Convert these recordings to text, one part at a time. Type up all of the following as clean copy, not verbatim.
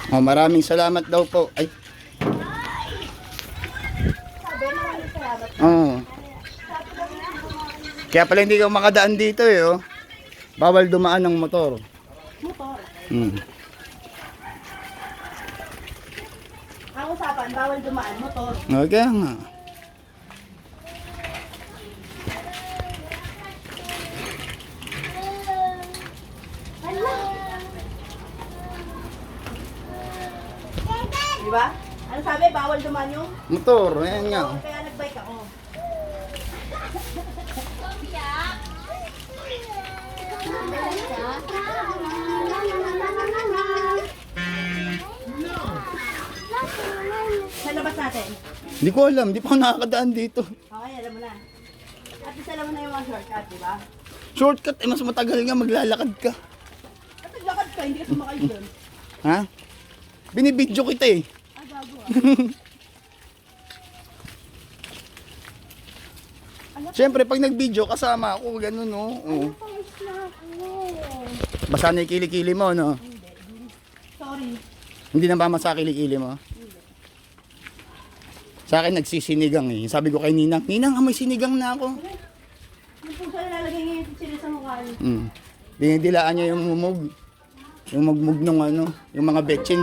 Oh, maraming salamat daw po. Ay. Oh. Kaya pala hindi ka makadaan dito eh, oh. Bawal dumaan ng motor. Motor. Hmm. Ang usapan, bawal dumaan, motor. Okay nga. Di ba? Ano sabi, bawal dumaan yung Motor, ayan nga. motor, kaya nagbike ako. Sa labas natin. Hindi ko alam, hindi pa ako nakakadaan dito. Okay, alam mo na. At isa alam mo na yung mga shortcut, di ba? Shortcut, eh, mas matagal nga maglalakad ka. At naglakad ka, hindi ka sumakay doon. Ha? Binibidyo kita eh. Ah, gago ah. Siyempre, pag nag-video, kasama ako, ganun, no? Oo. Basa na yung kilikili mo, no? Sorry. Hindi na ba sa kilikili mo? Sa akin, nagsisinigang eh. Sabi ko kay Ninang, Ninang, amoy sinigang na ako. Yung puso na lalagay niya yung sila sa mukha niya. Dinidilaan niya yung mumog. Yung magmug nung ano, yung mga betchin.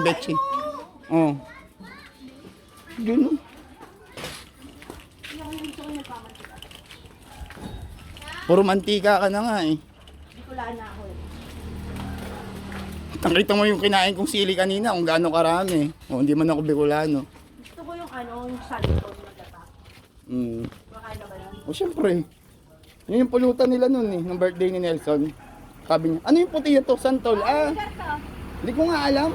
Oh. Ganun. Puro mantika ka na nga eh. Bikulaan na ako eh. Nakita mo yung kinain kong sili kanina kung gaano karami. O, hindi man ako Bicolano. Gusto ko yung ano, yung salito na gata. Makain na ba yan? O, syempre. Yun yung pulutan nila nun eh, ng birthday ni Nelson. Sabi niya, ano yung puti na to? Santol? Ah, hindi ko nga alam.